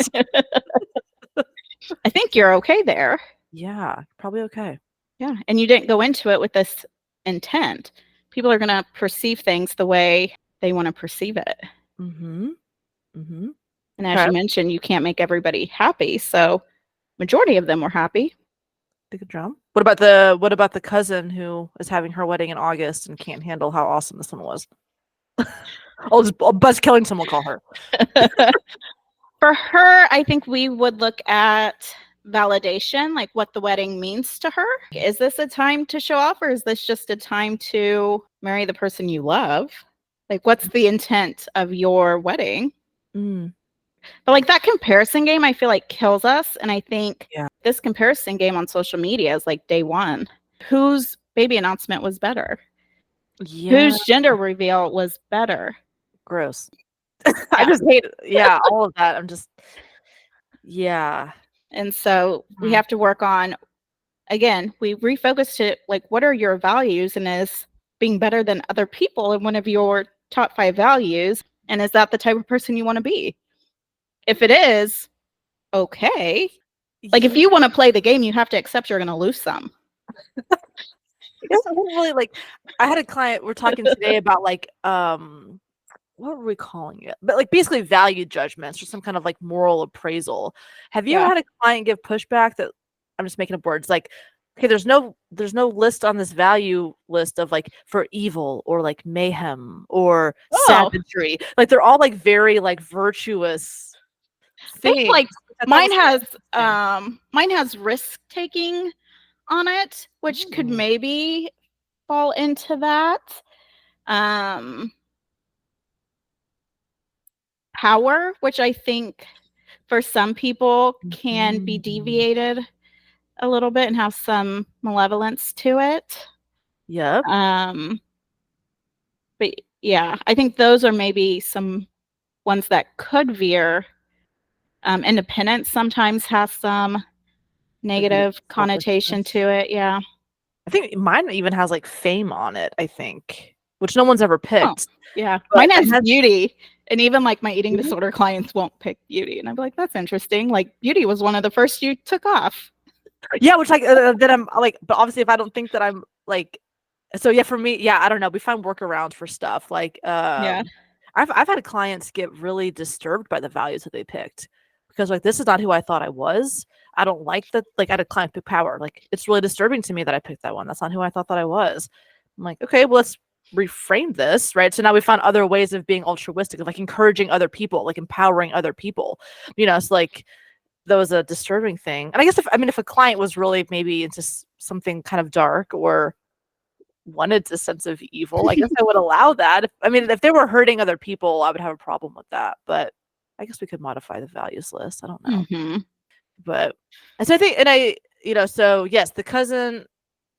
I think you're okay there. Yeah, probably okay. Yeah. And you didn't go into it with this intent. People are going to perceive things the way they want to perceive it. Mhm. Mhm. And as Okay. you mentioned, you can't make everybody happy. So majority of them were happy. Good job. What about the cousin who is having her wedding in August and can't handle how awesome this one was? Buzz Killington will call her. For her, I think we would look at validation, like what the wedding means to her. Is this a time to show off, or is this just a time to marry the person you love? Like, what's the intent of your wedding? Mm, But like that comparison game, I feel like kills us. And I think yeah. this comparison game on social media is like day one. Whose baby announcement was better? Yeah. Whose gender reveal was better? Gross. I Yeah. just hate yeah, all of that. I'm just yeah. And so we Mm, have to work on, again, we refocused it like, what are your values? And is being better than other people in one of your top 5 values? And is that the type of person you want to be? If it is, okay. Like if yeah. you want to play the game, you have to accept you're going to lose some. I guess I wouldn't really like I had a client we're talking today about like what were we calling it? But like basically value judgments or some kind of like moral appraisal. Have you ever Yeah. had a client give pushback that I'm just making up words like okay, there's no list on this value list of like for evil or like mayhem or Oh, savagery. Like they're all like very like virtuous I think things. like Which I thought was so interesting. mine has risk taking on it, which could Mm, maybe fall into that. Um, power, which I think for some people can be mhm. deviated a little bit and have some malevolence to it. Yep. Um, but yeah, I think those are maybe some ones that could veer. Independence sometimes has some Like the negative connotation selfishness. to it. Yeah. I think mine even has, like, fame on it, I think, which no one's ever Oh, picked, yeah. but Mine has it has beauty. And even like my eating beauty. disorder clients won't pick beauty. And I'd be like, that's interesting. Like beauty was one of the first you took off. Yeah, which, like, then I'm, like but obviously if I don't think that I'm, like so, yeah, for me yeah, I don't know, we find workarounds for stuff, like, Yeah. I've had clients get really disturbed by the values that they picked because, like, this is not who I thought I was. I don't like that like, I had a client pick power, like, it's really disturbing to me that I picked that one, that's not who I thought that I was. I'm like, "Okay, well, let's reframe this," right? So now we found other ways of being altruistic, of, like, encouraging other people, like, empowering other people, you know, it's like that was a disturbing thing. And I guess if a client was really maybe into something kind of dark or wanted a sense of evil, I guess I would allow that. If they were hurting other people, I would have a problem with that. But I guess we could modify the values list. I don't know. Mhm. But and so I think, and I, so yes, the cousin,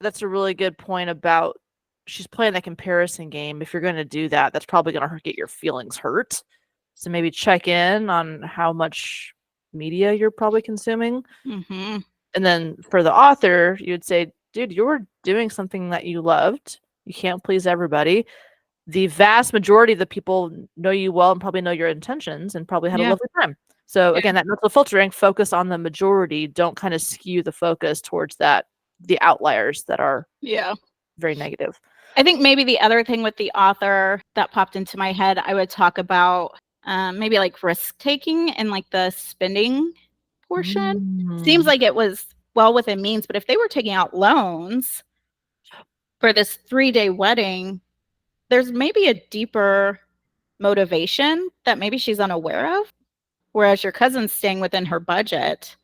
that's a really good point about she's playing that comparison game. If you're going to do that, that's probably going to get your feelings hurt. So maybe check in on how much media you're probably consuming. Mhm. And then for the author, you'd say, dude, you were doing something that you loved. You can't please everybody. The vast majority of the people know you well and probably know your intentions and probably had a Yeah. lovely time. So Yeah. again, that mental filtering, focus on the majority. Don't kind of skew the focus towards the outliers that are Yeah. very negative. I think maybe the other thing with the author that popped into my head, I would talk about maybe like risk taking and like the spending portion. Seems Mm. like it was well within means, but if they were taking out loans for this 3-day wedding, there's maybe a deeper motivation that maybe she's unaware of. Whereas your cousin's staying within her budget.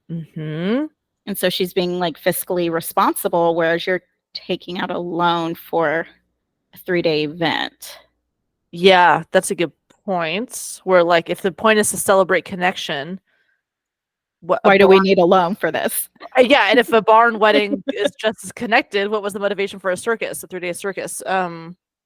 Hmm. And so she's being like fiscally responsible, whereas you're taking out a loan for a 3-day event. Yeah, that's a good point. Where like if the point is to celebrate connection, what a Why do barn we need a loan for this? yeah, and if a barn wedding is just as connected, what was the motivation for a 3-day circus?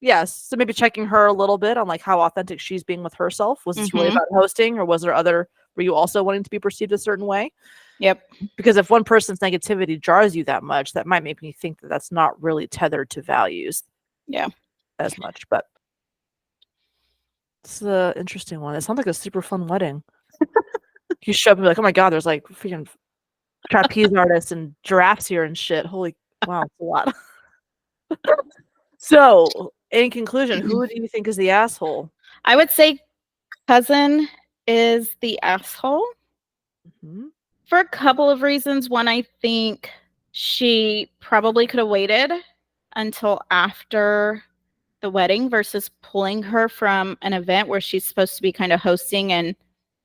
Yes, so maybe checking her a little bit on like how authentic she's being with herself. Was this really Mm-hmm. about hosting, or was there other? Were you also wanting to be perceived a certain way? Yep. Because if one person's negativity jars you that much, that might make me think that that's not really tethered to values Yeah. as much. But it's an interesting one. It sounds like a super fun wedding. You show up and be like, oh my god, there's like freaking trapeze artists and giraffes here and shit. Holy wow, it's a lot. So, in conclusion, who do you think is the asshole? I would say cousin is the asshole Mhm. for a couple of reasons. One, I think she probably could have waited until after the wedding versus pulling her from an event where she's supposed to be kind of hosting and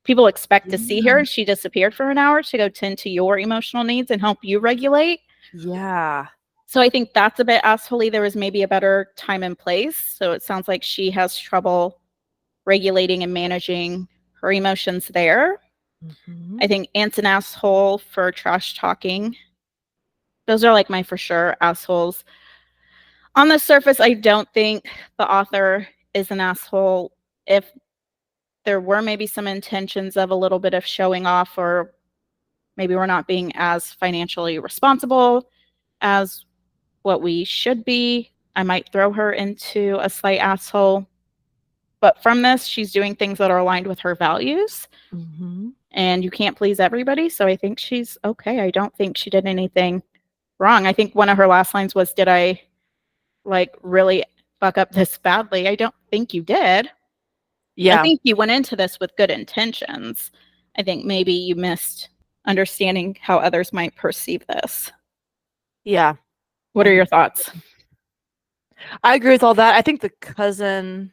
people expect to see her. Yeah. She disappeared for an hour to go tend to your emotional needs and help you regulate. Yeah. So I think that's a bit assholey. There was maybe a better time and place. So it sounds like she has trouble regulating and managing her emotions there. Mhm. I think Ant's an asshole for trash talking. Those are like my for sure assholes. On the surface, I don't think the author is an asshole. If there were maybe some intentions of a little bit of showing off, or maybe we're not being as financially responsible as what we should be, I might throw her into a slight asshole. But from this, she's doing things that are aligned with her values, Mhm. and you can't please everybody. So I think she's okay. I don't think she did anything wrong. I think one of her last lines was, did I like really fuck up this badly? I don't think you did. I Yeah. think you went into this with good intentions. I think maybe you missed understanding how others might perceive this. Yeah. What I are think your thoughts? I agree with all that. I think the cousin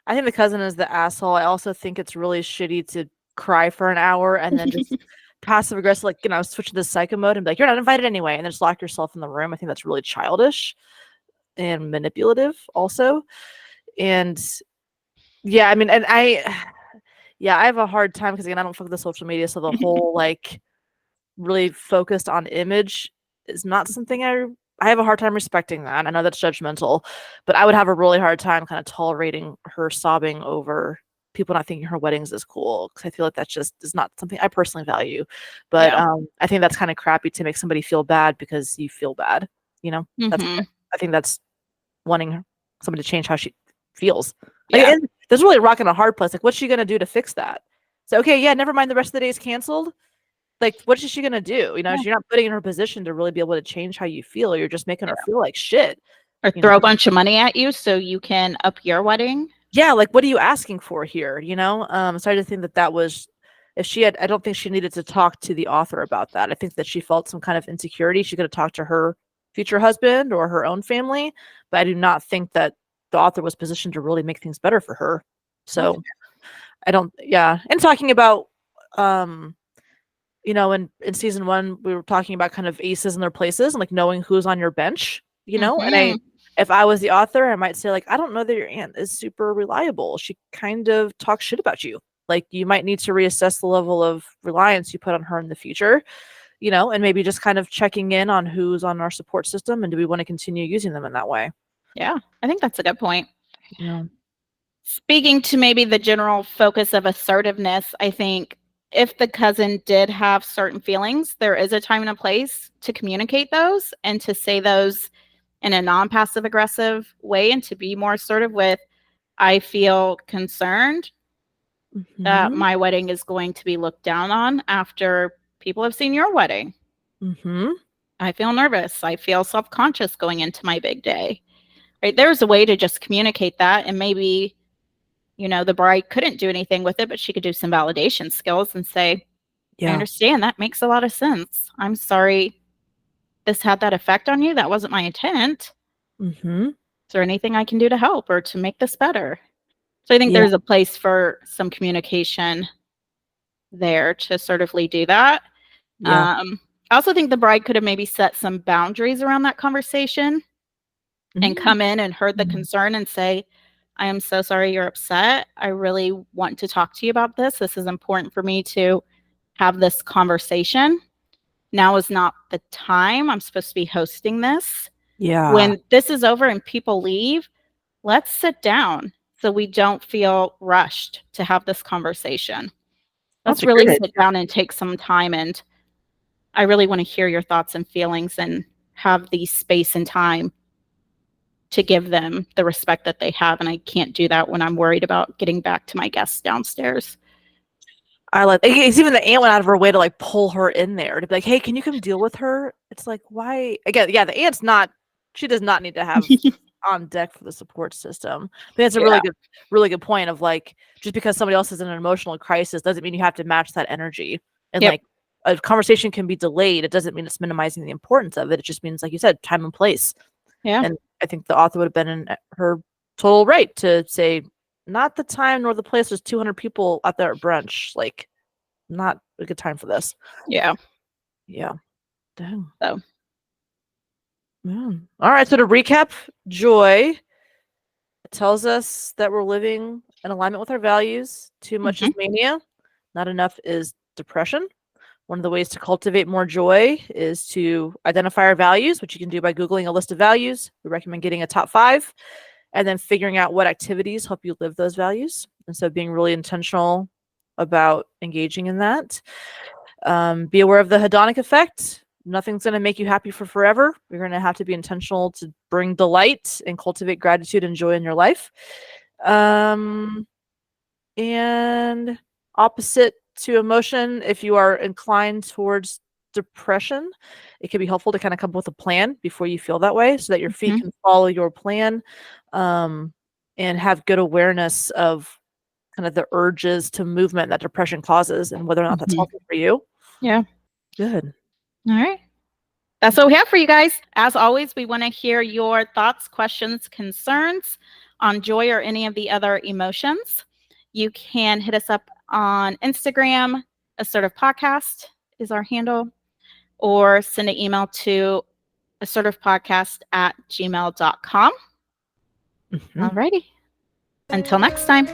is the asshole. I also think it's really shitty to cry for an hour and then just passive aggressive, like, switch to the psycho mode and be like, you're not invited anyway, and then just lock yourself in the room. I think that's really childish and manipulative also. And yeah, and yeah, I have a hard time because again, I don't fuck with the social media, so the whole like really focused on image is not something I have a hard time respecting that. I know that's judgmental, but I would have a really hard time kind of tolerating her sobbing over people not thinking her weddings is cool because I feel like that just is not something I personally value. But Yeah. I think that's kind of crappy to make somebody feel bad because you feel bad. That's Hmm. I think that's wanting somebody to change how she feels. Like, Yeah. and there's really a rock and a hard place. Like, what's she gonna do to fix that? So, okay, yeah, never mind. The rest of the day is canceled. Like, what is she gonna do? Yeah. You're not putting in her position to really be able to change how you feel. You're just making her Yeah. feel like shit. Or You throw a know? bunch of money at you so you can up your wedding. Yeah, like what are you asking for here? So I just think that was if she had I don't think she needed to talk to the author about that. I think that she felt some kind of insecurity. She could have talked to her future husband or her own family, but I do not think that the author was positioned to really make things better for her. That's So I don't yeah. And talking about um in season one, we were talking about kind of aces and their places and like knowing who's on your bench, and Mhm. if I was the author, I might say like, I don't know that your aunt is super reliable. She kind of talks shit about you. Like you might need to reassess the level of reliance you put on her in the future, and maybe just kind of checking in on who's on our support system and do we want to continue using them in that way. Yeah, I think that's a good point. Yeah. Speaking to maybe the general focus of assertiveness, I think if the cousin did have certain feelings, there is a time and a place to communicate those and to say those in a non passive aggressive way and to be more assertive with, I feel concerned that Mhm. my wedding is going to be looked down on after people have seen your wedding. Mhm. I feel nervous. I feel self conscious going into my big day. Right. There's a way to just communicate that. And maybe, the bride couldn't do anything with it, but she could do some validation skills and say, I Yeah. understand that makes a lot of sense. I'm sorry this had that effect on you. That wasn't my intent. Mhm. Is there anything I can do to help or to make this better? So I think Yeah. there's a place for some communication there to assertively do that. Yeah. I also think the bride could have maybe set some boundaries around that conversation and Mhm. come in and heard the concern and say, I am so sorry you're upset. I really want to talk to you about this. This is important for me to have this conversation. Now is not the time. I'm supposed to be hosting this. Yeah. When this is over and people leave, let's sit down so we don't feel rushed to have this conversation. That's Let's a great really idea. sit down and take some time. And I really want to hear your thoughts and feelings and have the space and time to give them the respect that they have. And I can't do that when I'm worried about getting back to my guests downstairs. I like it's even the aunt went out of her way to like pull her in there to be like, hey, can you come deal with her? It's like, why again, yeah, the aunt's not she does not need to have on deck for the support system. But that's a Yeah. really good point of like just because somebody else is in an emotional crisis doesn't mean you have to match that energy. And Yep. like a conversation can be delayed. It doesn't mean it's minimizing the importance of it. It just means, like you said, time and place. Yeah. And I think the author would have been in her total right to say, not the time nor the place. There's 200 people out there at brunch. Like, not a good time for this. Yeah. Yeah. Dang. So, Yeah. All right. So to recap, joy tells us that we're living in alignment with our values. Too much mhm, is mania. Not enough is depression. One of the ways to cultivate more joy is to identify our values, which you can do by Googling a list of values. We recommend getting a top 5 and then figuring out what activities help you live those values. And so being really intentional about engaging in that. Be aware of the hedonic effect. Nothing's going to make you happy for forever. You're going to have to be intentional to bring delight and cultivate gratitude and joy in your life. Um, and opposite to emotion, if you are inclined towards depression, it can be helpful to kind of come up with a plan before you feel that way so that your feet mhm, can follow your plan, um, and have good awareness of kind of the urges to movement that depression causes and whether or not that's mhm. healthy for you. Yeah. Good. All right. That's what we have for you guys. As always, we want to hear your thoughts, questions, concerns on joy or any of the other emotions. You can hit us up on Instagram. Assertive Podcast is our handle, or send an email to assertivepodcast@gmail.com. Mhm. All righty. Until next time.